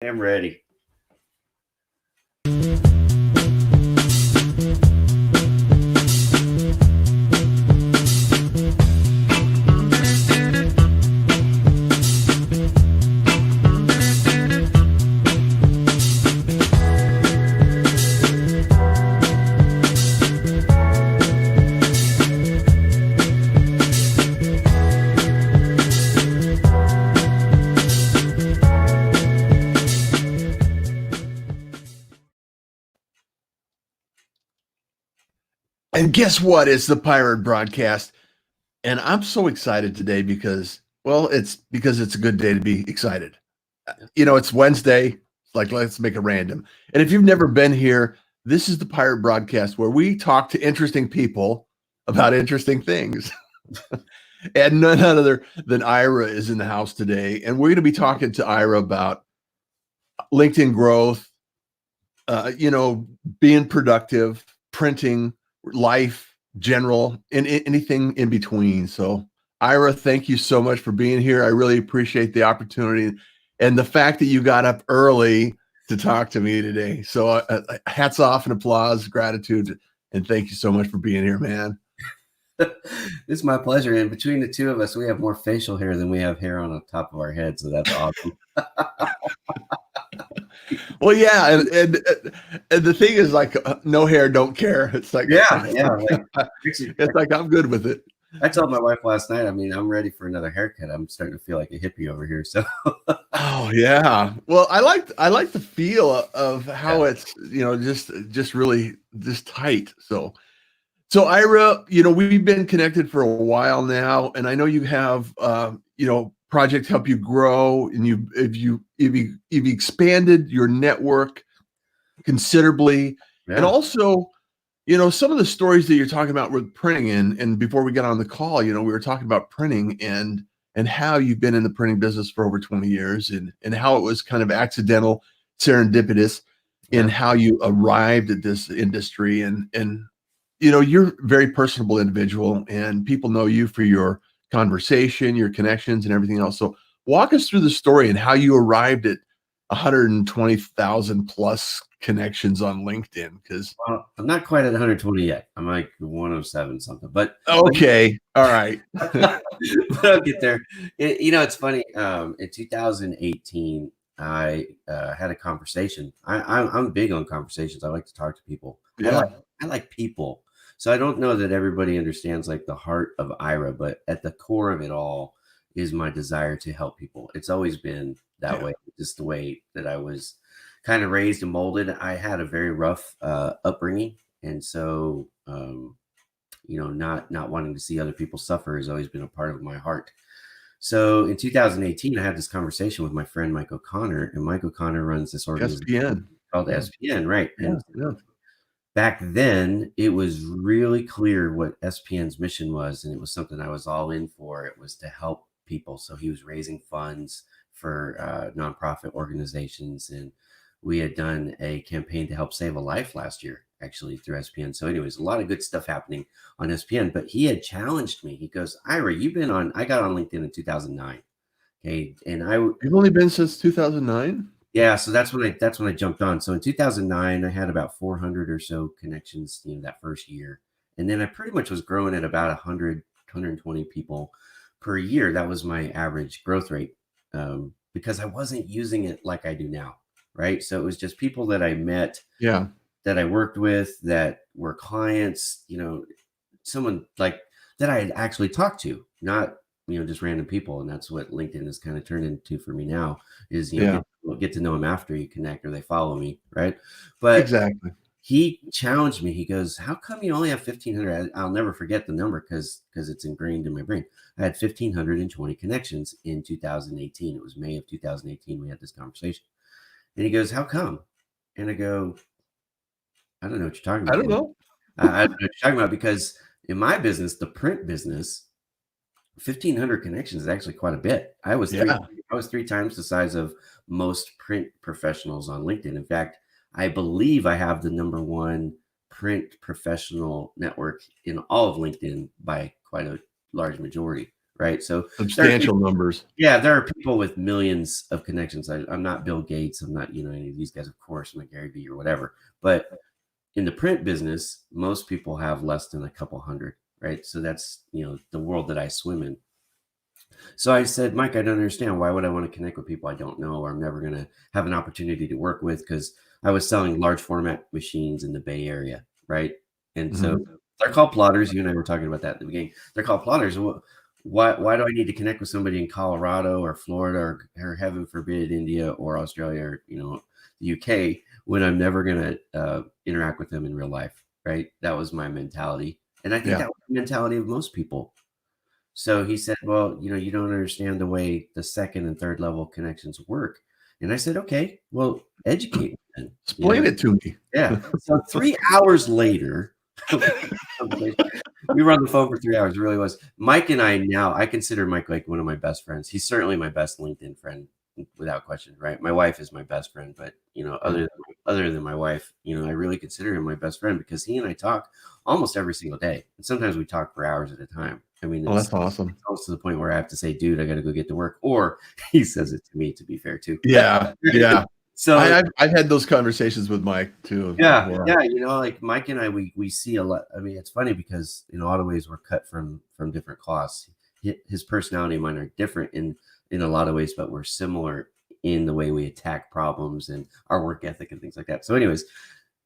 I'm ready. And guess what? It's the Pirate Broadcast. And I'm so excited today because it's a good day to be excited. It's Wednesday. Like, let's make it random. And if you've never been here, this is the Pirate Broadcast where we talk to interesting people about interesting things. And none other than Ira is in the house today. And we're going to be talking to Ira about LinkedIn growth, being productive, printing, life, general, and anything in between. So, Ira, thank you so much for being here. I really appreciate the opportunity and the fact that you got up early to talk to me today. So, hats off and applause, gratitude, and thank you so much for being here, man. It's my pleasure. And between the two of us, we have more facial hair than we have hair on the top of our head. So that's awesome. Well, yeah, and the thing is, like, no hair, don't care. It's like, it's like I'm good with it. I told my wife last night, I'm ready for another haircut. I'm starting to feel like a hippie over here. So, oh yeah. Well, I like the feel of how it's just really just tight. So Ira, we've been connected for a while now, and I know you have projects help you grow, and you've expanded your network considerably, and also some of the stories that you're talking about with printing, and before we got on the call, we were talking about printing and how you've been in the printing business for over 20 years, and how it was kind of accidental, serendipitous in how you arrived at this industry, and you're a very personable individual, and people know you for your conversation, your connections, and everything else. So walk us through the story and how you arrived at 120,000 plus connections on LinkedIn. Because I'm not quite at 120 yet. I'm like 107 something. But okay, all right. But I'll get there. It's funny. In 2018, I had a conversation. I'm big on conversations. I like to talk to people. Yeah. I like people. So I don't know that everybody understands like the heart of Ira, but at the core of it all is my desire to help people. It's always been that way, just the way that I was kind of raised and molded. I had a very rough upbringing. And so, not wanting to see other people suffer has always been a part of my heart. So in 2018, I had this conversation with my friend, Mike O'Connor, and Mike O'Connor runs this organization called SPN, right? And back then, it was really clear what SPN's mission was, and it was something I was all in for. It was to help people. So he was raising funds for nonprofit organizations, and we had done a campaign to help save a life last year, actually, through SPN. So anyways, a lot of good stuff happening on SPN, but he had challenged me. He goes, Ira, I got on LinkedIn in 2009. Okay. And you've only been since 2009? Yeah, so that's when I jumped on. So in 2009, I had about 400 or so connections, that first year, and then I pretty much was growing at about 100, 120 people per year. That was my average growth rate, because I wasn't using it like I do now, right? So it was just people that I met, that I worked with, that were clients, someone like that I had actually talked to, not just random people. And that's what LinkedIn has kind of turned into for me now is, get to know them after you connect or they follow me. Right. But exactly. He challenged me. He goes, how come you only have 1,500? I'll never forget the number because it's ingrained in my brain. I had 1,520 connections in 2018. It was May of 2018. We had this conversation and he goes, how come? And I go, I don't know what you're talking about. I don't know. I don't know what you're talking about, because in my business, the print business, 1,500 connections is actually quite a bit. I was 3 times the size of most print professionals on LinkedIn. In fact, I believe I have the #1 print professional network in all of LinkedIn by quite a large majority. right? So there are Substantial numbers. yeah, there are people with millions of connections. I'm not Bill Gates. I'm not, any of these guys, of course. I'm not Gary Vee or whatever. But in the print business, most people have less than a couple hundred, right? So that's, the world that I swim in. So I said, Mike, I don't understand. Why would I want to connect with people I don't know or I'm never going to have an opportunity to work with? Because I was selling large format machines in the Bay Area, right? And so they're called plotters. You and I were talking about that at the beginning. They're called plotters. Why do I need to connect with somebody in Colorado or Florida or heaven forbid India or Australia or the UK when I'm never going to interact with them in real life, right? That was my mentality, and I think that was the mentality of most people. So he said, well, you don't understand the way the second and third level connections work. And I said, okay, well, educate me then. Explain it to me. Yeah. So 3 hours later, we were on the phone for 3 hours. It really was. Mike and I consider Mike like one of my best friends. He's certainly my best LinkedIn friend without question, right? My wife is my best friend, but other than my wife, I really consider him my best friend because he and I talk almost every single day. And sometimes we talk for hours at a time. I mean, that's awesome. It's almost to the point where I have to say, dude, I got to go get to work. Or he says it to me, to be fair, too. Yeah. Yeah. So I've had those conversations with Mike too. Yeah. Like Mike and I, we see a lot. I mean, it's funny because in a lot of ways we're cut from different cloths. His personality and mine are different in a lot of ways, but we're similar in the way we attack problems and our work ethic and things like that. So anyways,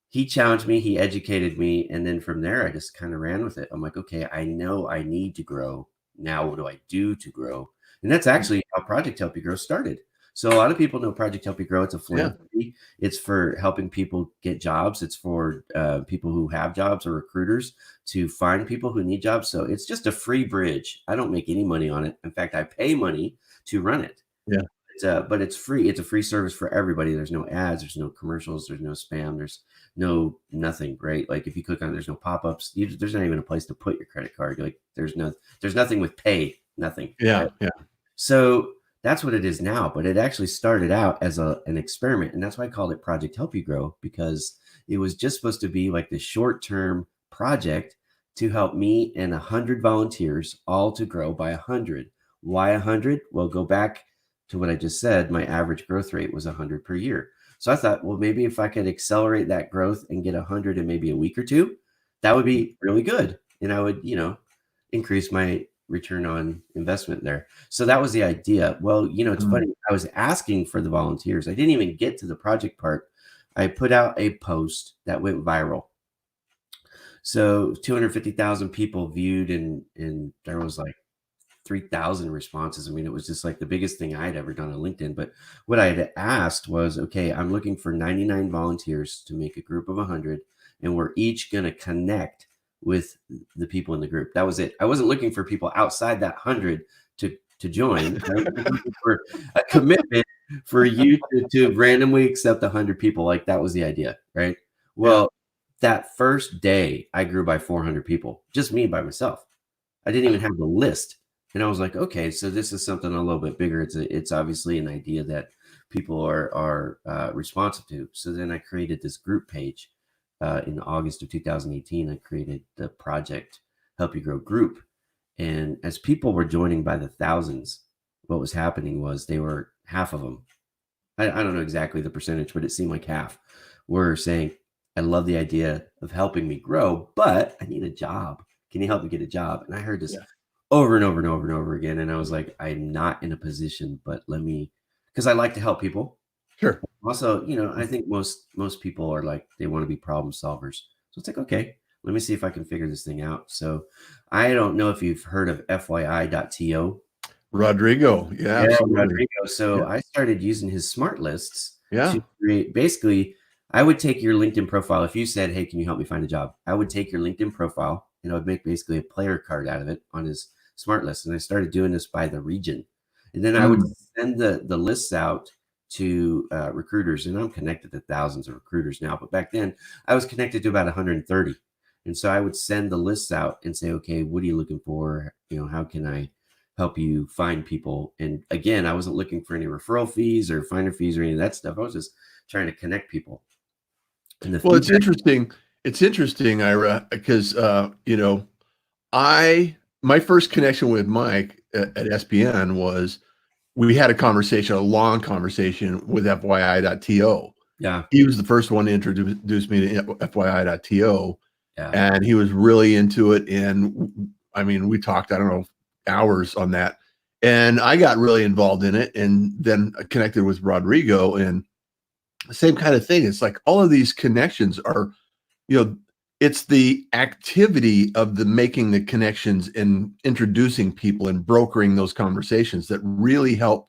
he challenged me, he educated me. And then from there, I just kind of ran with it. I'm like, okay, I know I need to grow. Now, what do I do to grow? And that's actually how Project Help You Grow started. So a lot of people know Project Help You Grow. It's a philanthropy. It's for helping people get jobs. It's for people who have jobs or recruiters to find people who need jobs. So it's just a free bridge. I don't make any money on it. In fact, I pay money to run it. Yeah. But it's free. It's a free service for everybody. There's no ads. There's no commercials. There's no spam. There's nothing, right? Like if you click on it, there's no pop-ups. There's not even a place to put your credit card. Like there's nothing with pay. Nothing. Yeah. Right? Yeah. So that's what it is now, but it actually started out as an experiment. And that's why I called it Project Help You Grow, because it was just supposed to be like the short-term project to help me and 100 volunteers all to grow by 100. Why 100? Well, go back to what I just said. My average growth rate was 100 per year. So I thought, well, maybe if I could accelerate that growth and get 100 in maybe a week or two, that would be really good. And I would, increase my return on investment there. So that was the idea. Well, it's funny. I was asking for the volunteers. I didn't even get to the project part. I put out a post that went viral. So 250,000 people viewed and there was like 3,000 responses. I mean, it was just like the biggest thing I had ever done on LinkedIn. But what I had asked was, okay, I'm looking for 99 volunteers to make a group of 100, and we're each going to connect with the people in the group. That was it. I wasn't looking for people outside that 100 to join. I was looking for a commitment for you to randomly accept 100 people. Like that was the idea, right? Well, that first day I grew by 400 people, just me by myself. I didn't even have the list. And I was like, okay, so this is something a little bit bigger. It's obviously an idea that people are responsive to. So then I created this group page. In August of 2018, I created the Project Help You Grow group. And as people were joining by the thousands, what was happening was they were half of them. I don't know exactly the percentage, but it seemed like half were saying, I love the idea of helping me grow, but I need a job. Can you help me get a job? And I heard this over and over and over and over again. And I was like, I'm not in a position, but because I like to help people. Sure. Also, I think most people are like, they want to be problem solvers. So it's like, okay, let me see if I can figure this thing out. So I don't know if you've heard of FYI.to. Rodrigo. Yeah, Rodrigo. So I started using his smart lists to create, basically, I would take your LinkedIn profile. If you said, hey, can you help me find a job? I would take your LinkedIn profile and I would make basically a player card out of it on his smart list. And I started doing this by the region. And then I would send the lists out to recruiters, and I'm connected to thousands of recruiters now, but back then I was connected to about 130. And so I would send the lists out and say, okay, what are you looking for? How can I help you find people? And again, I wasn't looking for any referral fees or finder fees or any of that stuff. I was just trying to connect people. Well, it's interesting. It's interesting, Ira, because I my first connection with Mike at SPN was we had a long conversation with FYI.to. Yeah. He was the first one to introduce me to FYI.to, Yeah. and he was really into it. And I mean, we talked, I don't know, hours on that. And I got really involved in it, and then connected with Rodrigo, and the same kind of thing. It's like all of these connections are, it's the activity of the making the connections and introducing people and brokering those conversations that really help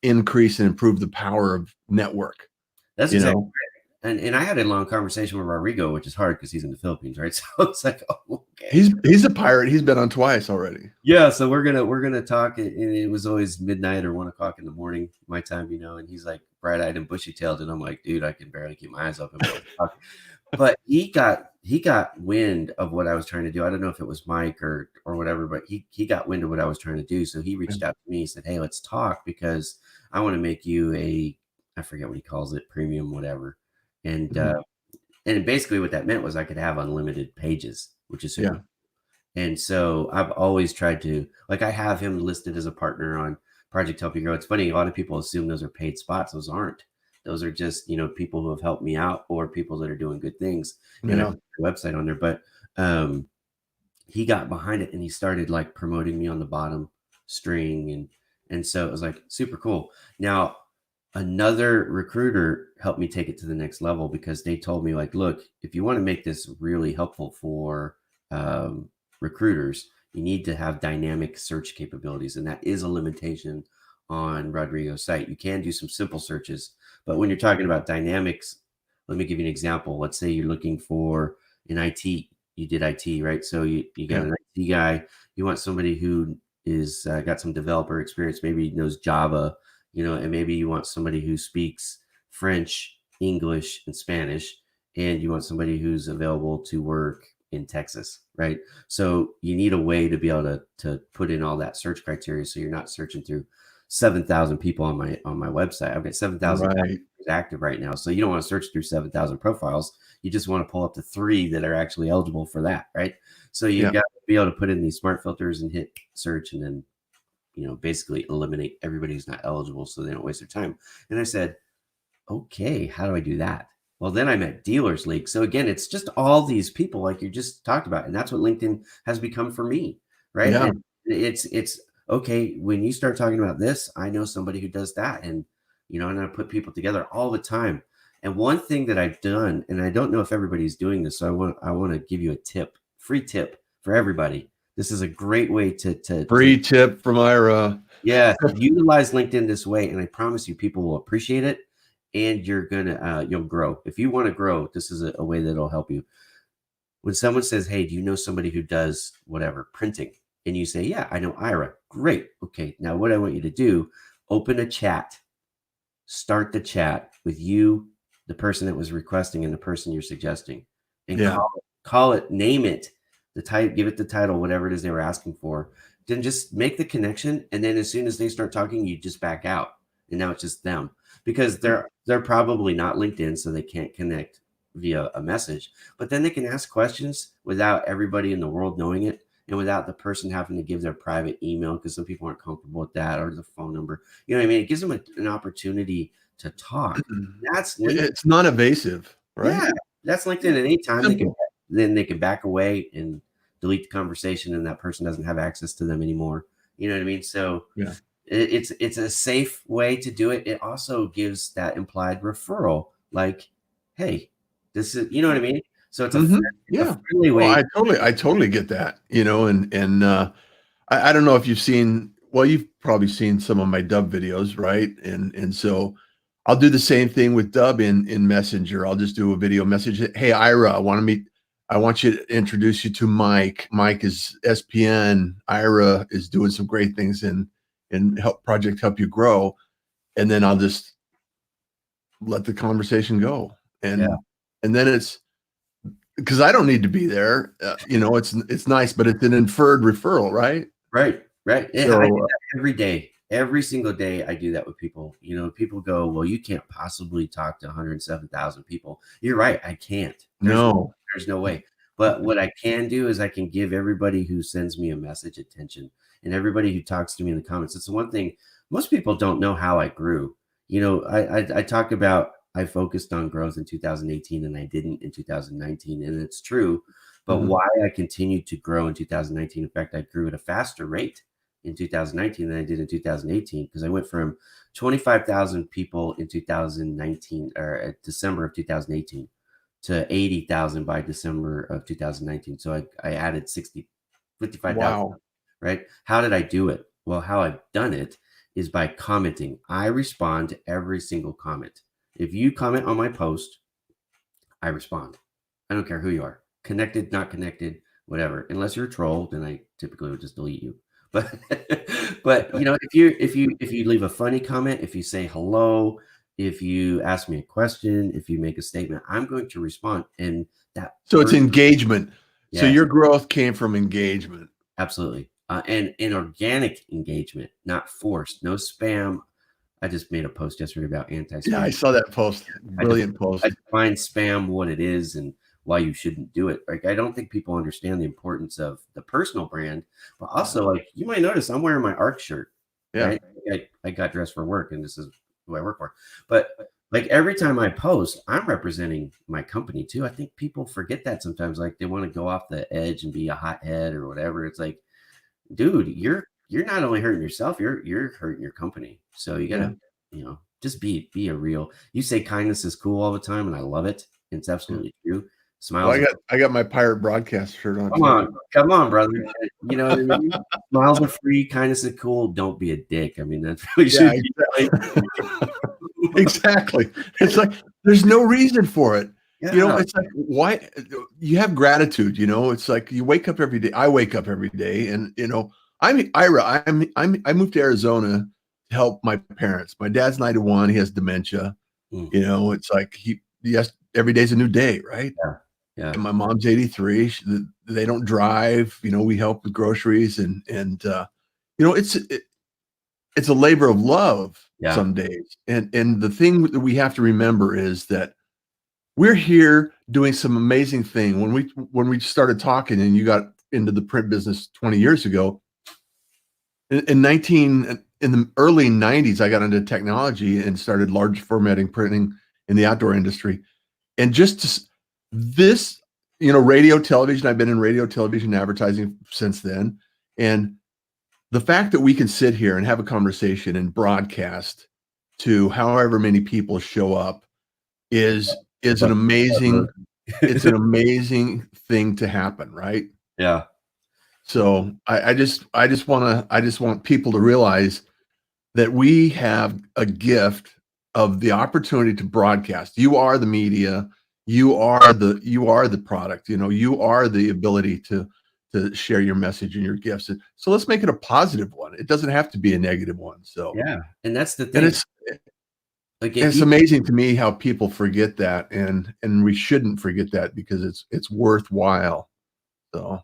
increase and improve the power of network. That's exactly right. And I had a long conversation with Rodrigo, which is hard because he's in the Philippines, right? So it's like, oh, okay. He's a pirate. He's been on twice already. Yeah, so we're gonna talk, and it was always midnight or 1 o'clock in the morning, my time, and he's like bright-eyed and bushy-tailed, and I'm like, dude, I can barely keep my eyes open. But he got wind of what I was trying to do. I don't know if it was Mike or whatever, but he got wind of what I was trying to do. So he reached out to me. He said, hey, let's talk because I want to make you I forget what he calls it, premium, whatever. And basically what that meant was I could have unlimited pages, which is super. And so I've always tried to, like, I have him listed as a partner on Project Help You Grow. It's funny, a lot of people assume those are paid spots. Those aren't. Those are just, people who have helped me out or people that are doing good things. And I put the website on there. But he got behind it and he started like promoting me on the bottom string. And so it was like super cool. Now, another recruiter helped me take it to the next level because they told me, like, look, if you want to make this really helpful for recruiters, you need to have dynamic search capabilities. And that is a limitation on Rodrigo's site. You can do some simple searches, but when you're talking about dynamics, let me give you an example. Let's say you're looking for an IT, you did IT, right? So you got an IT guy, you want somebody who is got some developer experience, maybe knows Java, and maybe you want somebody who speaks French, English, and Spanish, and you want somebody who's available to work in Texas, right? So you need a way to be able to put in all that search criteria, so you're not searching through 7,000 people on my website. I've got 7,000 active right now, so you don't want to search through 7,000 profiles. You just want to pull up to 3 that are actually eligible for that, right? So you've got to be able to put in these smart filters and hit search, and then basically eliminate everybody who's not eligible so they don't waste their time. And I said, okay, how do I do that? Well, then I met Dealers League. So again, it's just all these people like you just talked about. And that's what LinkedIn has become for me, right? Yeah. And it's okay. When you start talking about this, I know somebody who does that. And, and I put people together all the time. And one thing that I've done, and I don't know if everybody's doing this, so I want to give you a free tip for everybody. This is a great way to free tip from Ira. Yeah, utilize LinkedIn this way, and I promise you, people will appreciate it, and you'll grow. If you want to grow, this is a way that'll help you. When someone says, "Hey, do you know somebody who does whatever printing?" and you say, "Yeah, I know Ira." Great. Okay, now what I want you to do: open a chat, start the chat with you, the person that was requesting, and the person you're suggesting, and call it, name it. Give it the title, whatever it is they were asking for. Then just make the connection, and then as soon as they start talking, you just back out, and now it's just them because they're probably not LinkedIn, so they can't connect via a message. But then they can ask questions without everybody in the world knowing it, and without the person having to give their private email because some people aren't comfortable with that, or the phone number. You know what I mean? It gives them an opportunity to talk. That's LinkedIn. It's not evasive, right? Yeah, that's LinkedIn. At any time they can back away and delete the conversation, and that person doesn't have access to them anymore. You know what I mean? So it's a safe way to do it. It also gives that implied referral, like, hey, this is, you know what I mean? So it's a friendly way. I totally get that. And I don't know if you've seen. Well, you've probably seen some of my Dub videos, right? And so I'll do the same thing with Dub in Messenger. I'll just do a video message. Hey, Ira, I want you to introduce you to Mike. Mike is SPN. Ira is doing some great things in Project Help You Grow. And then I'll just let the conversation go. And then it's because I don't need to be there. It's nice, but it's an inferred referral, right? Right. So, I do that every day. Every single day I do that with people. People go, well, you can't possibly talk to 107,000 people. You're right. I can't. There's no way. But what I can do is I can give everybody who sends me a message attention, and everybody who talks to me in the comments. It's the one thing most people don't know how I grew. I talk about I focused on growth in 2018 and I didn't in 2019, and it's true. But why I continued to grow in 2019, in fact, I grew at a faster rate in 2019 than I did in 2018, because I went from 25,000 people in 2019 or December of 2018 to 80,000 by December of 2019. So I added 55,000, Wow. right? How did I do it? Well, how I've done it is by commenting. I respond to every single comment. If you comment on my post, I respond. I don't care who you are, connected, not connected, whatever. Unless you're a troll, then I typically would just delete you. But if you leave a funny comment, if you say hello, if you ask me a question, if you make a statement, I'm going to respond. And that So it's engagement. So yes, your growth came from engagement. absolutely. And organic engagement, not forced, no spam. I just made a post yesterday about anti-spam. Yeah, I saw that post. Brilliant I post. define spam, what it is, and why you shouldn't do it. Like, I don't think people understand the importance of the personal brand, but also, like, you might notice I'm wearing my ARC shirt, Yeah. right? I got dressed for work, and this is who I work for. But like every time I post, I'm representing my company too. I think people forget that sometimes. Like, they want to go off the edge and be a hothead or whatever. It's like, dude, you're not only hurting yourself, you're hurting your company. So you gotta, just be a real. You say kindness is cool all the time, and I love it. It's absolutely true. Well, Smiles. I got my Pirate Broadcast shirt on. Come on, brother. You know what I mean? Smiles are free. Kindness is cool. Don't be a dick. I mean, that's what we should be. Exactly. It's like there's no reason for it. Yeah. It's like, why you have gratitude, it's like you wake up every day. I wake up every day and I'm Ira. I moved to Arizona to help my parents. My dad's 91, he has dementia. It's like every day's a new day, right? Yeah. And my mom's 83. They don't drive, we help with groceries and it's a labor of love some days. And the thing that we have to remember is that we're here doing some amazing thing. When we started talking and you got into the print business 20 years ago, in the early 90s, I got into technology and started large formatting printing in the outdoor industry. And this, radio, television, I've been in radio, television, advertising since then. And the fact that we can sit here and have a conversation and broadcast to however many people show up is an amazing, it's an amazing thing to happen, right? Yeah. So I just want people to realize that we have a gift of the opportunity to broadcast. You are the media, you are the product, you are the ability to share your message and your gifts. So let's make it a positive one. It doesn't have to be a negative one. So yeah, and that's the thing. And it's amazing to me how people forget that, and we shouldn't forget that because it's worthwhile. So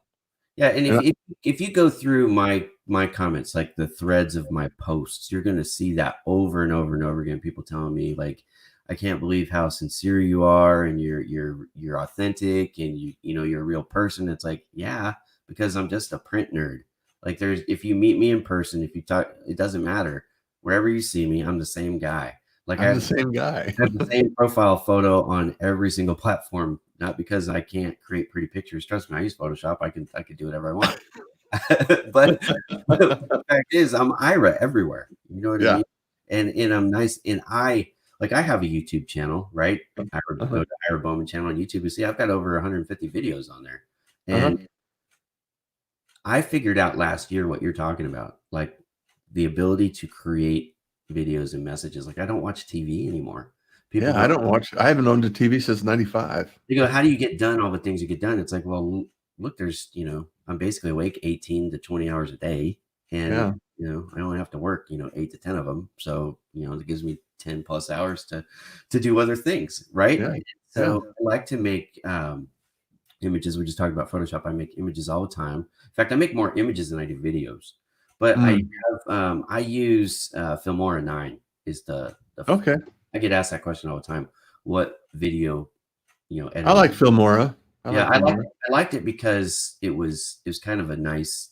yeah, and if you go through my comments, like the threads of my posts, you're going to see that over and over and over again. People telling me like, I can't believe how sincere you are, and you're authentic, and you're a real person. It's like, yeah, because I'm just a print nerd. Like, if you meet me in person, if you talk, it doesn't matter. Wherever you see me, I'm the same guy. Like, I'm the same guy. I have the same profile photo on every single platform, not because I can't create pretty pictures. Trust me, I use Photoshop. I can do whatever I want. but the fact is, I'm Ira everywhere. You know what I mean? And I'm nice. And I have a YouTube channel, right? I would go to Ira Bowman channel on YouTube and see I've got over 150 videos on there. And I figured out last year what you're talking about, like the ability to create videos and messages. Like, I don't watch TV anymore. People I don't watch. I haven't owned a TV since '95. You go, how do you get done all the things you get done? It's like, well, look, there's, I'm basically awake 18 to 20 hours a day. And, I only have to work, 8 to 10 of them. So, it gives me 10 plus hours to do other things. Right. Yeah. So I like to make images. We just talked about Photoshop. I make images all the time. In fact, I make more images than I do videos. But I use Filmora 9 is the okay. I get asked that question all the time. What video, editing? I like Filmora. I Yeah, like the name. I liked it because it was kind of a nice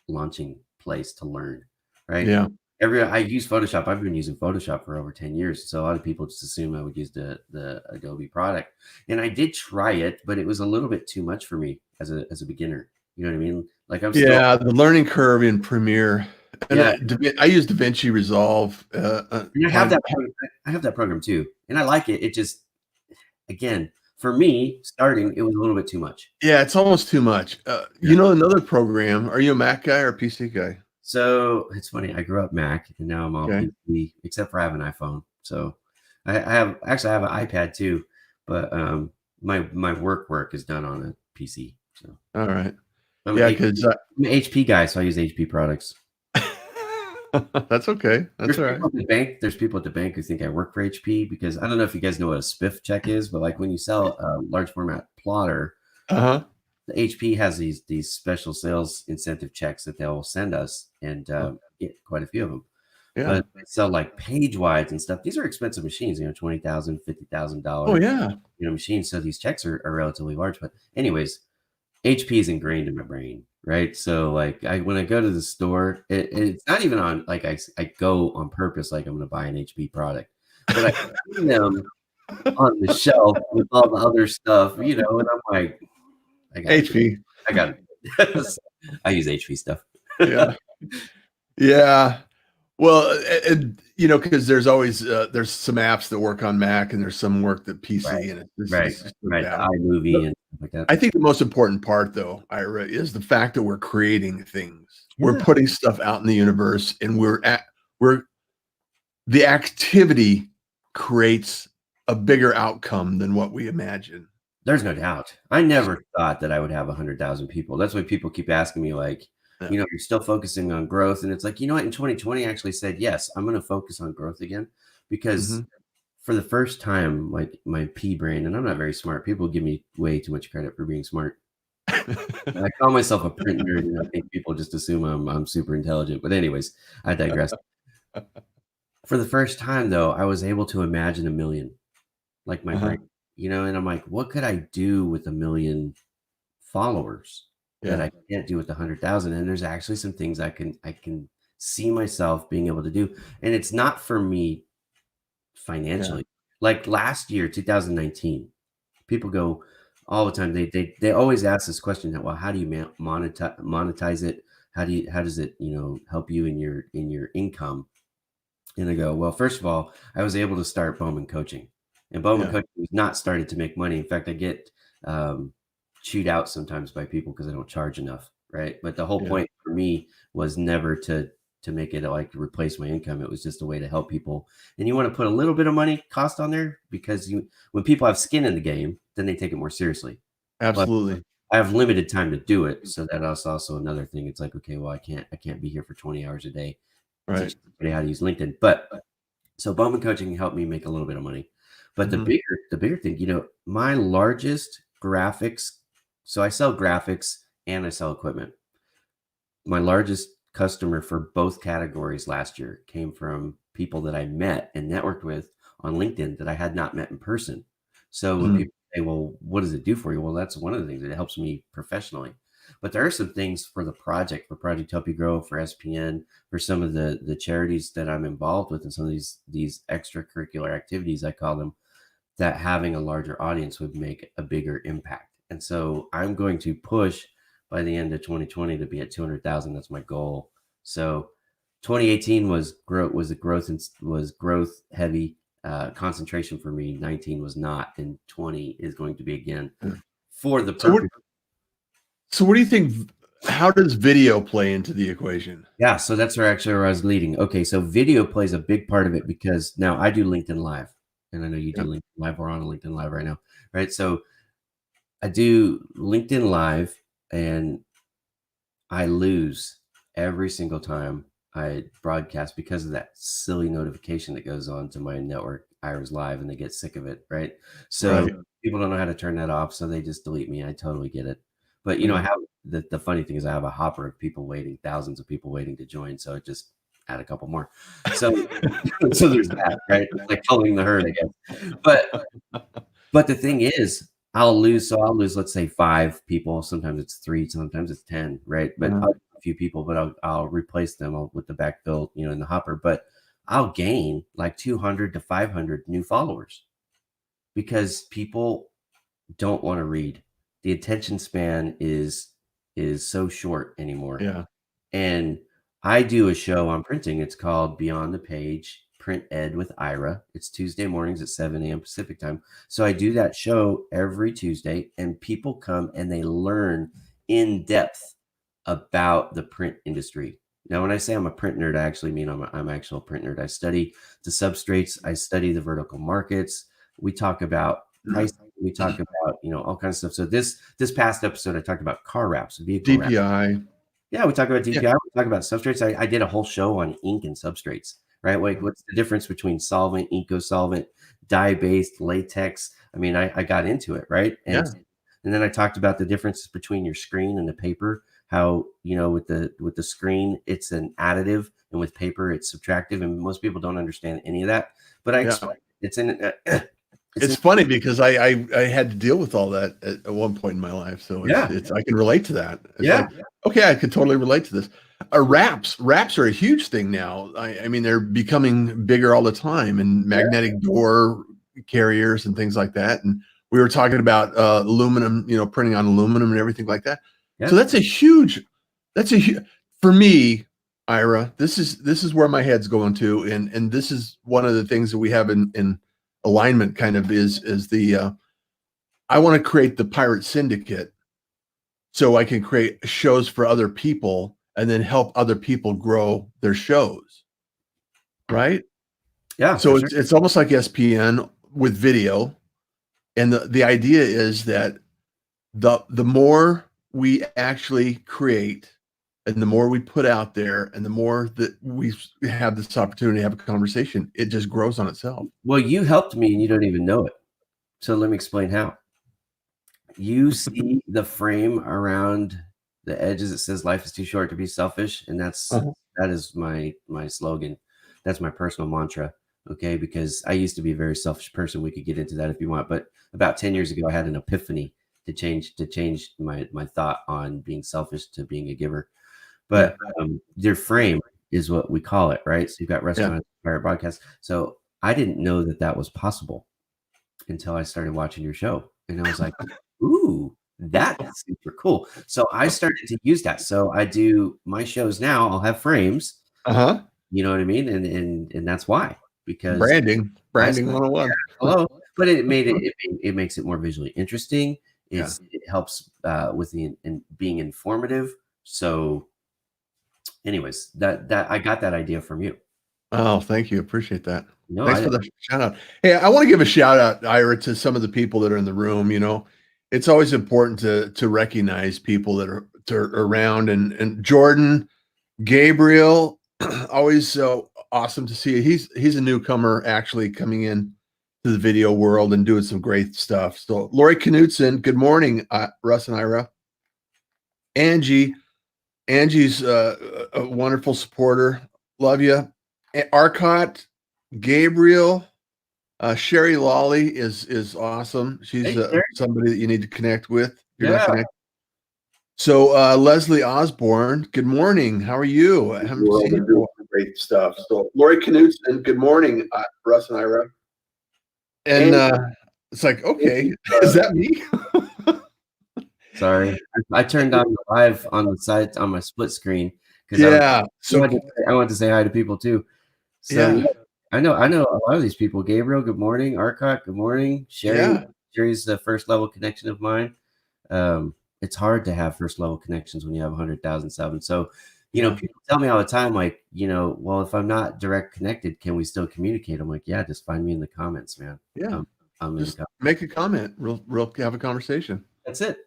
launching place to learn, right? Yeah. I use Photoshop. I've been using Photoshop for over 10 years. So a lot of people just assume I would use the Adobe product. And I did try it, but it was a little bit too much for me as a beginner. You know what I mean? Like I'm still Yeah, the learning curve in Premiere, and yeah, I use DaVinci Resolve. and My I have that program too. And I like it. It just again, for me, starting, it was a little bit too much. Yeah, it's almost too much. Yeah. Another program. Are you a Mac guy or a PC guy? So it's funny. I grew up Mac, and now I'm all Okay. PC, except for I have an iPhone. So I have an iPad too, but my work is done on a PC. So All right. I'm an Yeah, HP, because I'm an HP guy, so I use HP products. that's okay. That's There's all right. people at the bank. There's people at the bank who think I work for HP because I don't know if you guys know what a spiff check is, but like when you sell a large format plotter, Uh-huh. the HP has these special sales incentive checks that they'll send us, and get quite a few of them. Yeah. But they sell like page wides and stuff. These are expensive machines, $20,000, Oh $50,000, yeah. machines. So these checks are relatively large. But anyways, HP is ingrained in my brain, right? So like when I go to the store, it's not even on like I go on purpose, like I'm going to buy an HP product, but I see them on the shelf with all the other stuff, and I'm like, I got to, HP. I got to. I use HP stuff. Yeah. Yeah. Well, because there's always there's some apps that work on Mac and there's some work that Right, PC, and this right, is just so right. The bad. But iMovie and stuff like that. I think the most important part, though, Ira, is the fact that we're creating things. We're Yeah. putting stuff out in the universe, and we're the activity creates a bigger outcome than what we imagine. There's no doubt. I never thought that I would have 100,000 people. That's why people keep asking me, like, Yeah. you're still focusing on growth. And it's like, you know what? In 2020, I actually said, yes, I'm going to focus on growth again because Mhm. for the first time, like my P brain, and I'm not very smart. People give me way too much credit for being smart. I call myself a print nerd, and I think people just assume I'm super intelligent. But anyways, I digress. For the first time, though, I was able to imagine a million, like my brain, Uh-huh. and I'm like, what could I do with a million followers that Yeah. I can't do with 100,000? And there's actually some things I can see myself being able to do. And it's not for me Yeah. financially. Like last year, 2019, people go all the time. They always ask this question, well, how do you monetize it? How does it, help you in your income? And I go, well, first of all, I was able to start Bowman coaching, and Bowman Yeah. coaching was not started to make money. In fact, I get um, chewed out sometimes by people because I don't charge enough, right? But the whole Yeah. point for me was never to make it like replace my income. It was just a way to help people. And you want to put a little bit of money cost on there because when people have skin in the game, then they take it more seriously. But Absolutely. I have limited time to do it, so that's also another thing. It's like, okay, well, I can't be here for 20 hours a day Right. teaching everybody how to use LinkedIn. But so Bowman coaching helped me make a little bit of money. But the Mhm. bigger thing, my largest graphics, so I sell graphics and I sell equipment. My largest customer for both categories last year came from people that I met and networked with on LinkedIn that I had not met in person. So when Mhm. people say, well, what does it do for you? Well, that's one of the things that it helps me professionally. But there are some things for Project Help You Grow, for SPN, for some of the charities that I'm involved with, and some of these extracurricular activities, I call them, that having a larger audience would make a bigger impact. And so I'm going to push by the end of 2020 to be at 200,000. That's my goal. So 2018 was growth heavy concentration for me. 19 was not, and 20 is going to be again Yeah. for the So what purpose. so what do you think how does video play into the equation? Yeah, so that's where I was leading. Okay, so video plays a big part of it because now I do LinkedIn Live, and I know you do Yep. LinkedIn Live. We're on LinkedIn Live right now, right? So I do LinkedIn Live, and I lose every single time I broadcast because of that silly notification that goes on to my network, Iris Live, and they get sick of it, right? So Right. people don't know how to turn that off, so they just delete me. I totally get it. But I Yeah. have the funny thing is I have a hopper of people waiting, thousands of people waiting to join. So it just add a couple more. So so there's that, right? It's like culling the herd, I guess. But the thing is, I'll lose, let's say 5 people. Sometimes it's 3, sometimes it's 10, right? But Uh-huh. a few people, but I'll replace them with the backfill, in the hopper. But I'll gain like 200 to 500 new followers because people don't want to read. The attention span is so short anymore. Yeah. And I do a show on printing. It's called Beyond the Page Print Ed with Ira. It's Tuesday mornings at 7 a.m. Pacific time. So I do that show every Tuesday, and people come and they learn in depth about the print industry. Now, when I say I'm a print nerd, I actually mean I'm actual print nerd. I study the substrates. I study the vertical markets. We talk about pricing. We talk about, all kinds of stuff. So this past episode, I talked about car wraps, vehicle wraps. DPI. Yeah, we talk about DPI. Yeah. We talk about substrates. I did a whole show on ink and substrates, right? Like, what's the difference between solvent, eco-solvent, dye-based, latex? I mean, I got into it, right? And then I talked about the differences between your screen and the paper. How, with the screen, it's an additive, and with paper, it's subtractive. And most people don't understand any of that. But I explained it's in. It's funny because I had to deal with all that at one point in my life, so it's I can relate to that. It's like, okay, I could totally relate to this. Wraps are a huge thing now. I mean, they're becoming bigger all the time, and magnetic door carriers and things like that. And we were talking about aluminum, printing on aluminum and everything like that. So that's a huge for me, Ira. This is where my head's going to, and this is one of the things that we have in alignment kind of is the I want to create the Pirate Syndicate so I can create shows for other people and then help other people grow their shows, right? Yeah. So it's almost like SPN with video, and the idea is that the more we actually create and the more we put out there and the more that we have this opportunity to have a conversation, it just grows on itself. Well, you helped me and you don't even know it. So let me explain how. You see the frame around the edges. It says life is too short to be selfish. And that is my slogan. That's my personal mantra. Okay. Because I used to be a very selfish person. We could get into that if you want. But about 10 years ago, I had an epiphany to change my thought on being selfish to being a giver. But their frame is what we call it, right? So you've got restaurant, pirate broadcast. So I didn't know that was possible until I started watching your show, and I was like, "Ooh, that's super cool." So I started to use that. So I do my shows now. I'll have frames. You know what I mean? And that's why, because branding 101. Hello, but it makes it more visually interesting. It helps with being informative. So. Anyways, that I got that idea from you. Oh, thank you. Appreciate that. No, Thanks for the shout out. Hey, I want to give a shout out, Ira, to some of the people that are in the room. It's always important to recognize people that are around, and Jordan, Gabriel, always so awesome to see. He's a newcomer actually coming in to the video world and doing some great stuff. So Lori Knutson, good morning, Russ and Ira. Angie's a wonderful supporter. Love you. Arcot, Gabriel, Sherry Lawley is awesome. She's somebody that you need to connect with. If you're not connected. So Leslie Osborne, good morning. How are you? I haven't seen you doing great stuff. So Lori Knutson, good morning, Russ and Ira. And it's like, okay, is that me? Sorry, I turned on the live on the side on my split screen because I wanted to say hi to people too. So I know a lot of these people. Gabriel, good morning. Arcot, good morning. Sherry's the first level connection of mine. It's hard to have first level connections when you have 100,000 subs. So people tell me all the time, like, well, if I'm not direct connected, can we still communicate? I'm like, yeah, just find me in the comments, man. Yeah, just make a comment. We'll have a conversation. That's it.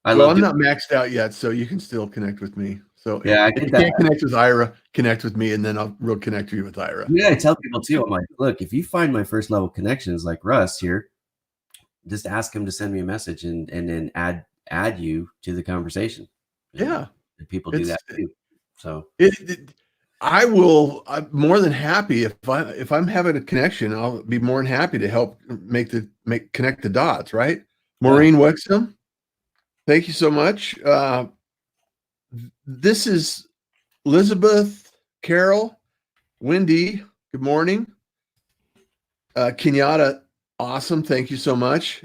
I'm not maxed out yet, so you can still connect with me. So if you can't connect with Ira, connect with me, and then we'll connect you with Ira. Yeah, I tell people too. I'm like, look, if you find my first level connections like Russ here, just ask him to send me a message and then add you to the conversation. Yeah, and people do that too. So I'm more than happy if I'm having a connection, I'll be more than happy to help connect the dots, right? Yeah. Maureen Wexham, thank you so much. This is Elizabeth, Carol, Wendy, good morning. Kenyatta, awesome. Thank you so much.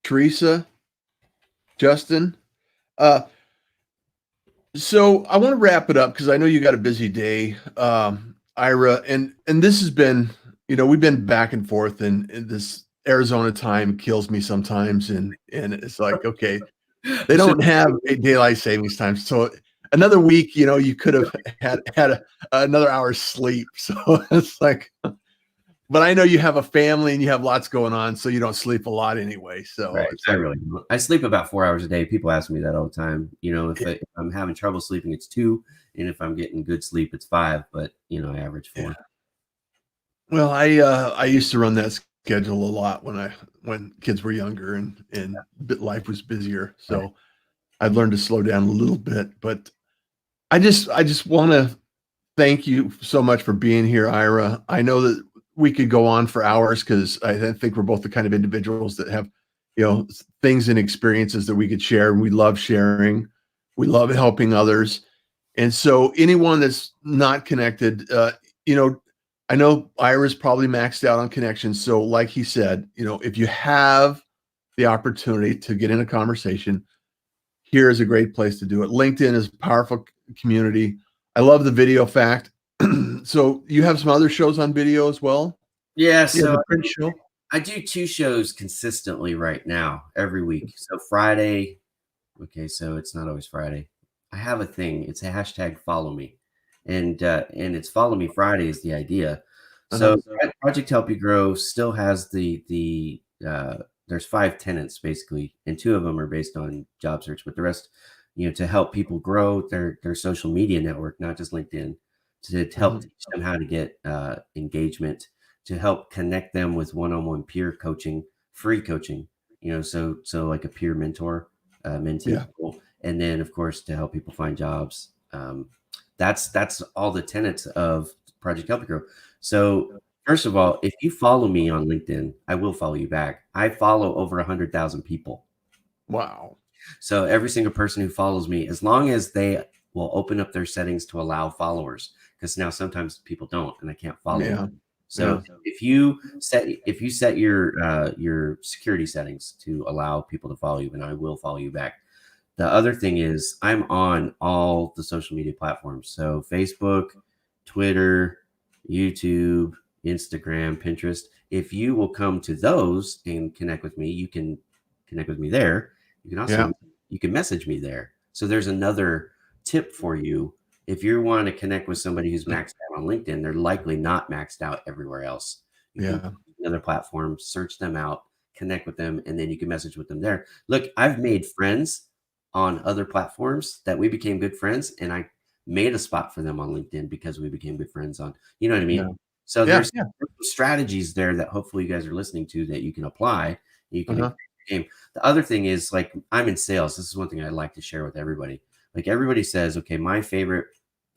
Teresa, Justin. So I want to wrap it up because I know you got a busy day, Ira, and this has been, we've been back and forth, and this Arizona time kills me sometimes, and it's like, okay, they don't have a daylight savings time, so another week, you could have had another hour's sleep. So it's like, but I know you have a family and you have lots going on, so you don't sleep a lot anyway. So Right. it's I like, really don't. I sleep about 4 hours a day. People ask me that all the time. If I'm having trouble sleeping, it's 2, and if I'm getting good sleep, it's 5. But I average 4. yeah. Well, I used to run that schedule a lot when kids were younger and life was busier. Right. So I've learned to slow down a little bit, but I just want to thank you so much for being here, Ira. I know that we could go on for hours because I think we're both the kind of individuals that have, things and experiences that we could share. We love sharing. We love helping others. And so anyone that's not connected, I know Ira's probably maxed out on connections. So like he said, if you have the opportunity to get in a conversation, here is a great place to do it. LinkedIn is a powerful community. I love the video fact. So you have some other shows on video as well? Yeah. Yeah, So the print show. I do 2 shows consistently right now every week. So Friday. Okay, so it's not always Friday. I have a thing. It's a hashtag follow me, and it's follow me Friday is the idea. Uh-huh. So Project Help You Grow still has there's 5 tenants basically, and 2 of them are based on job search, but the rest, to help people grow their social media network, not just LinkedIn, to help Mhm. teach them how to get engagement, to help connect them with one-on-one peer coaching, free coaching, so like a peer mentor, mentee Yeah. people, and then of course to help people find jobs. That's all the tenets of Project Help You Grow. So first of all, if you follow me on LinkedIn, I will follow you back. I follow over 100,000 people. Wow. So every single person who follows me, as long as they will open up their settings to allow followers, because now sometimes people don't, and I can't follow Yeah. them. So Yeah. if you set your security settings to allow people to follow you, and I will follow you back. The other thing is I'm on all the social media platforms. So Facebook, Twitter, YouTube, Instagram, Pinterest. If you will come to those and connect with me, you can connect with me there. You can Yeah. also you can message me there. So there's another tip for you. If you want to connect with somebody who's maxed out on LinkedIn, they're likely not maxed out everywhere else. You can Yeah. another platform, search them out, connect with them, and then you can message with them there. Look, I've made friends on other platforms that we became good friends, and I made a spot for them on LinkedIn because we became good friends on, you know what I Yeah. mean? So Yeah. there's Yeah. strategies there that hopefully you guys are listening to that you can apply. You can Uh-huh. increase your game. The other thing is like I'm in sales. This is one thing I'd like to share with everybody. Like everybody says, okay, my favorite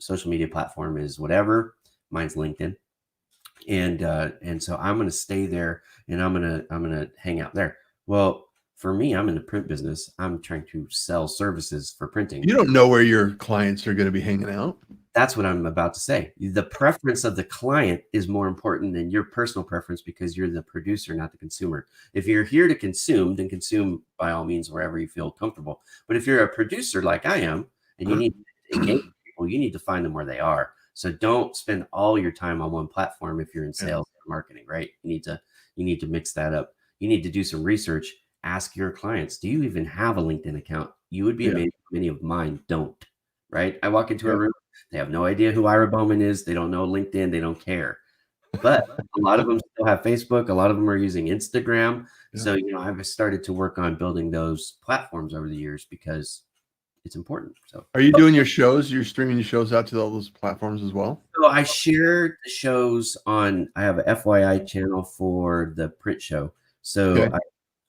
social media platform is whatever. Mine's LinkedIn. And so I'm going to stay there and I'm going to hang out there. Well, for me, I'm in the print business. I'm trying to sell services for printing. You don't know where your clients are going to be hanging out. That's what I'm about to say. The preference of the client is more important than your personal preference because you're the producer, not the consumer. If you're here to consume, then consume by all means wherever you feel comfortable. But if you're a producer like I am and you need to engage people, you need to find them where they are. So don't spend all your time on one platform if you're in Yeah. sales or marketing, right? You need to mix that up. You need to do some research. Ask your clients, do you even have a LinkedIn account? You would be Yeah. amazed how many of mine don't, right? I walk into a Yeah. room, they have no idea who Ira Bowman is. They don't know LinkedIn. They don't care. But a lot of them still have Facebook. A lot of them are using Instagram. Yeah. So, I've started to work on building those platforms over the years because it's important. So, Are you doing your shows? You're streaming your shows out to all those platforms as well? I share the shows I have a FYI channel for the print show. So Okay.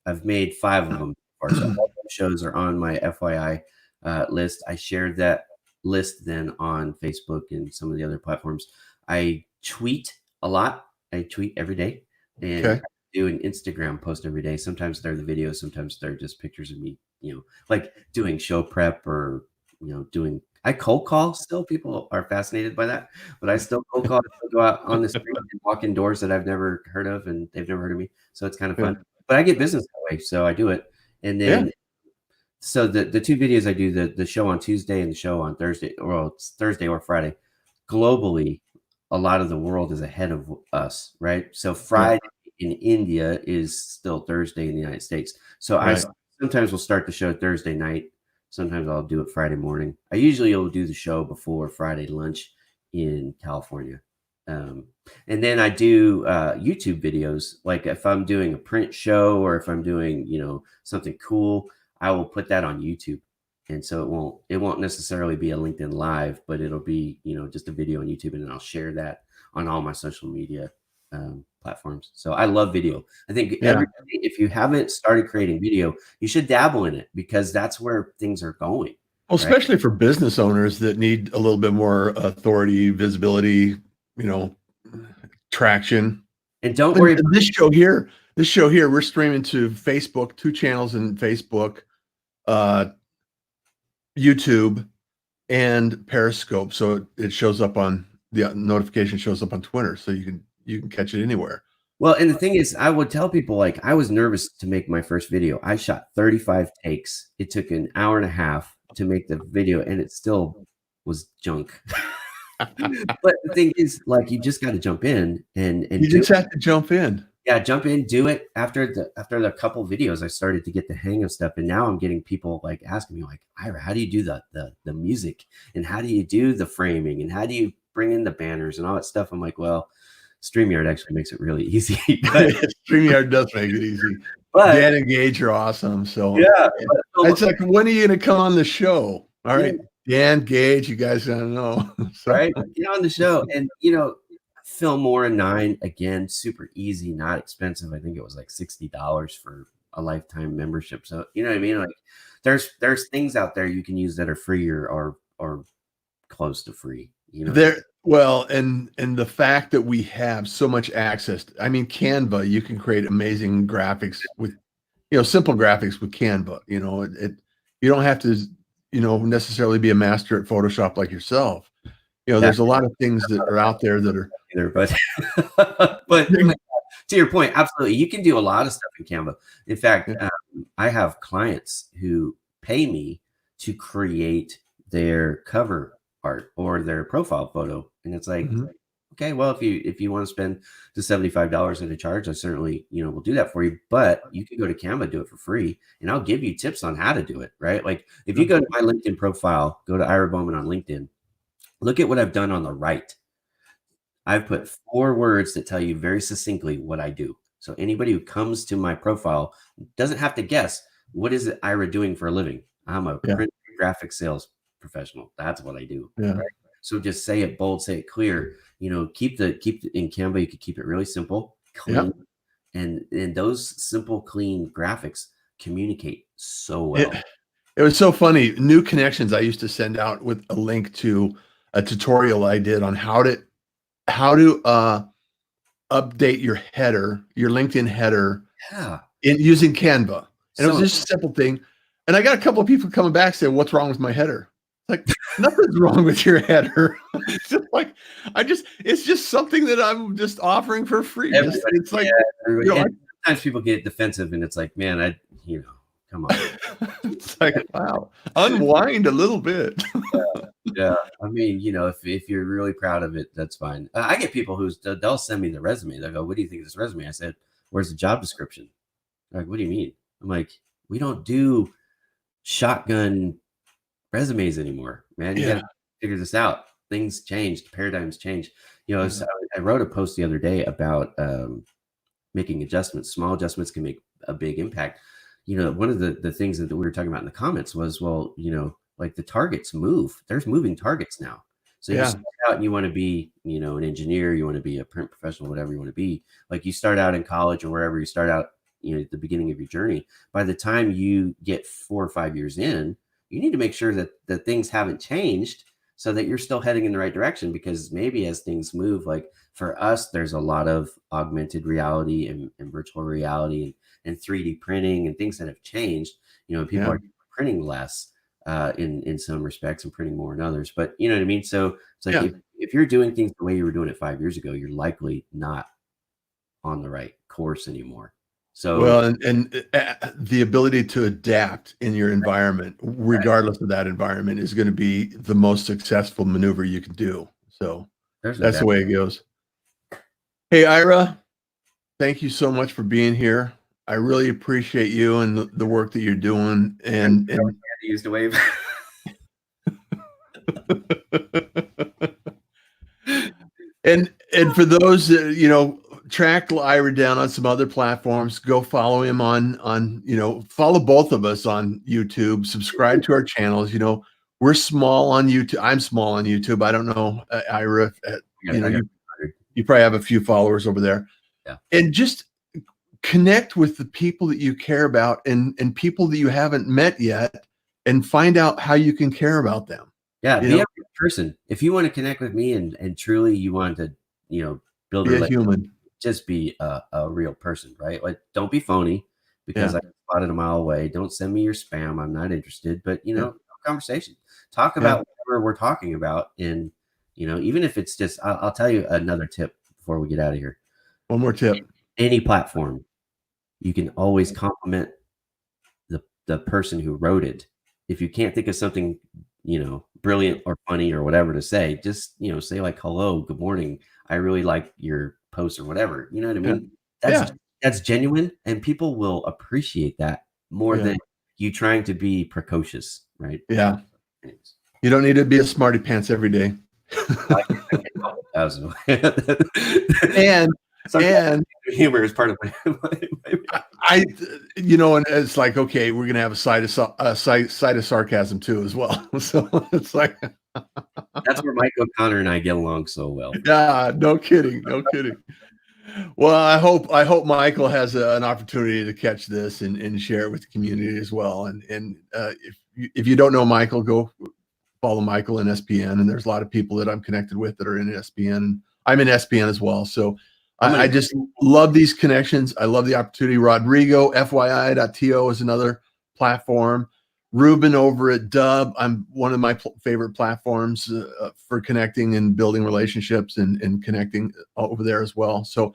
I've made 5 of them before. So all those shows are on my FYI list. I shared that list than on Facebook and some of the other platforms. I tweet a lot. I tweet every day, and Okay. I do an Instagram post every day. Sometimes they're the videos, sometimes they're just pictures of me, like doing show prep or doing. I cold call still. People are fascinated by that, but I still cold call. I still go out on the street and walk in doors that I've never heard of, and they've never heard of me. So it's kind of Yeah. fun. But I get business that way, so I do it. And Yeah. then so the two videos I do, the show on Tuesday and the show on Thursday, well, it's Thursday or Friday. Globally, a lot of the world is ahead of us, right? So Yeah. Friday in India is still Thursday in the United States. So I Right. sometimes will start the show Thursday night. Sometimes I'll do it Friday morning. I usually will do the show before Friday lunch in California. Um, and then I do YouTube videos. Like if I'm doing a print show or if I'm doing, something cool, I will put that on YouTube. And so it won't necessarily be a LinkedIn live, but it'll be, just a video on YouTube, and then I'll share that on all my social media platforms. So I love video. I think Yeah. everybody, if you haven't started creating video, you should dabble in it because that's where things are going. Well, Right. especially for business owners that need a little bit more authority, visibility, you know, traction. And don't And worry about this show here, we're streaming to Facebook, 2 channels in Facebook, uh, YouTube, and Periscope. So it shows up on the notification shows up on Twitter, so you can catch it anywhere. Well, and the thing is, I would tell people like I was nervous to make my first video. I shot 35 takes. It took an hour and a half to make the video, and it still was junk. But the thing is, like, you just got to jump in and You do just have to jump in. yeah, jump in, do it. After the couple videos, I started to get the hang of stuff, and now I'm getting people like asking me, like, Ira, how do you do the music, and how do you do the framing, and how do you bring in the banners and all that stuff? I'm like, well, StreamYard actually makes it really easy, but StreamYard does make it easy. but Dan and Gage are awesome. So yeah, it's like, when are you going to come on the show? All right, yeah, Dan, Gage, you guys gotta know. So, right? Get on the show, and Fillmore 9 again, super easy, not expensive. I think it was like $60 for a lifetime membership. So you know what I mean? Like, there's things out there you can use that are free or close to free. well, and the fact that we have so much access. I mean, Canva, you can create amazing graphics with, simple graphics with Canva. You don't have to, necessarily be a master at Photoshop like yourself. There's a lot of things that are out there that are Either, but but to your point, absolutely, you can do a lot of stuff in Canva. In fact, I have clients who pay me to create their cover art or their profile photo, and it's like, okay, well, if you want to spend the $75 at a charge, I certainly will do that for you. But you can go to Canva, do it for free, and I'll give you tips on how to do it. Right? Like if you go to my LinkedIn profile, go to Ira Bowman on LinkedIn. Look at what I've done on the right. I've put 4 words that tell you very succinctly what I do. So anybody who comes to my profile doesn't have to guess, what is it Ira doing for a living? I'm a print graphic sales professional. That's what I do. Yeah. Right? So just say it bold, say it clear. Keep in Canva, you could keep it really simple, clean, and those simple, clean graphics communicate so well. It was so funny. New connections I used to send out with a link to a tutorial I did on how to update your header, your LinkedIn header, using Canva. And it was just a simple thing. And I got a couple of people coming back saying, "What's wrong with my header?" Like, nothing's wrong with your header. It's just like, it's just something that I'm just offering for free. It's like, sometimes people get defensive, and it's like, man, come on. It's like, wow, unwind a little bit. Yeah. I mean, if you're really proud of it, that's fine. I get people they'll send me the resume. They'll go, "What do you think of this resume?" I said, "Where's the job description?" They're like, "What do you mean?" I'm like, "We don't do shotgun resumes anymore, man. You got to figure this out. Things changed. Paradigms changed." So I wrote a post the other day about making adjustments. Small adjustments can make a big impact. One of the things that we were talking about in the comments was, well, like the targets move. There's moving targets now. So you start out and you want to be, an engineer, you want to be a print professional, whatever you want to be. Like you start out in college or wherever you start out, at the beginning of your journey. By the time you get 4 or 5 years in, you need to make sure that things haven't changed so that you're still heading in the right direction. Because maybe as things move, like for us, there's a lot of augmented reality and virtual reality and 3D printing and things that have changed. People Yeah. are printing less in some respects and printing more in others. But you know what I mean? So it's like Yeah. if you're doing things the way you were doing it 5 years ago, you're likely not on the right course anymore. So Well, and the ability to adapt in your environment, regardless of that environment, is going to be the most successful maneuver you can do. So there's no that's the doubt. way it goes. Hey, Ira, thank you so much for being here. I really appreciate you and the work that you're doing. And Used a wave. and for those that, track Ira down on some other platforms, go follow him on follow both of us on YouTube, subscribe to our channels. We're small on YouTube. I'm small on YouTube. I don't know, Ira, you probably have a few followers over there. Yeah. And just connect with the people that you care about and people that you haven't met yet, and find out how you can care about them. Yeah, be a real person. If you want to connect with me and truly you want to, build a Be a relationship, human. just be a real person, right? Like, don't be phony, because I spotted a mile away. Don't send me your spam. I'm not interested. But conversation. Talk about whatever we're talking about, and even if it's just, I'll tell you another tip before we get out of here. One more tip. Any platform, you can always compliment the person who wrote it. If you can't think of something brilliant or funny or whatever to say, just say like, hello, good morning, I really like your post, or whatever. You know what I mean? That's genuine, and people will appreciate that more than you trying to be precocious, right? Yeah. You don't need to be a smarty pants every day. and humor is part of my and it's like, okay, we're gonna have a side of sarcasm too as well. So it's like that's where Mike O'Connor and I get along so well. Yeah, no kidding. Well, I hope Michael has an opportunity to catch this and share it with the community as well. And if you don't know Michael, go follow Michael in SPN. And there's a lot of people that I'm connected with that are in SPN. I'm in SPN as well. So I just love these connections. I love the opportunity. Rodrigo, FYI.to is another platform. Ruben over at Dub, I'm one of my favorite platforms for connecting and building relationships and connecting over there as well. So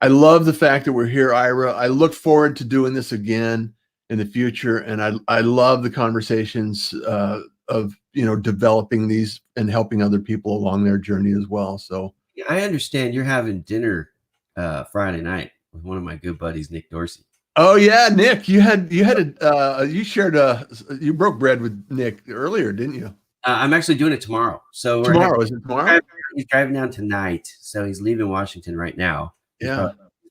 I love the fact that we're here, Ira. I look forward to doing this again in the future. And I love the conversations of developing these and helping other people along their journey as well. So I understand you're having dinner Friday night with one of my good buddies, Nick Dorsey. Oh yeah, Nick, you broke bread with Nick earlier, didn't you? I'm actually doing it tomorrow. So is it tomorrow? He's driving down tonight, so he's leaving Washington right now. He's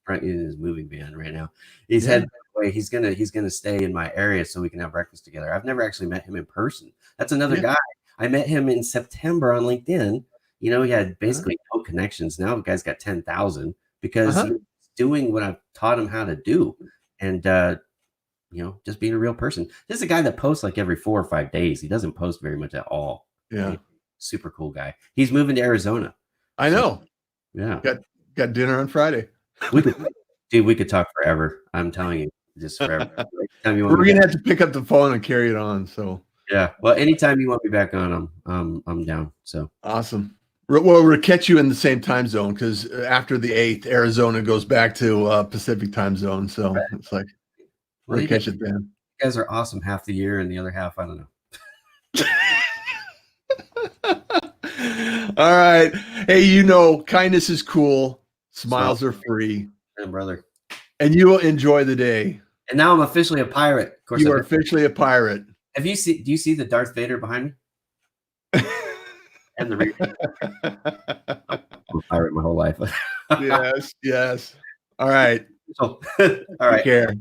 probably in his moving van right now. He's heading away. He's gonna stay in my area so we can have breakfast together. I've never actually met him in person. That's another guy. I met him in September on LinkedIn. He had basically no connections. Now the guy's got 10,000 because he's doing what I've taught him how to do. And just being a real person. This is a guy that posts like every 4 or 5 days. He doesn't post very much at all. Yeah. Super cool guy. He's moving to Arizona. I know. Yeah. Got dinner on Friday. We could talk forever. I'm telling you, just forever. We're gonna have to pick up the phone and carry it on. So yeah. Well, anytime you want me back on, I'm down. So awesome. Well, we'll catch you in the same time zone because after the 8th, Arizona goes back to Pacific time zone. So it's like we'll catch it then. You guys are awesome half the year, and the other half, I don't know. All right. Hey, kindness is cool. Smiles are free. And brother. And you will enjoy the day. And now I'm officially a pirate. Of course, you are officially a pirate. Do you see the Darth Vader behind me? And the I'm a pirate my whole life. Yes. All right. All right. Take care.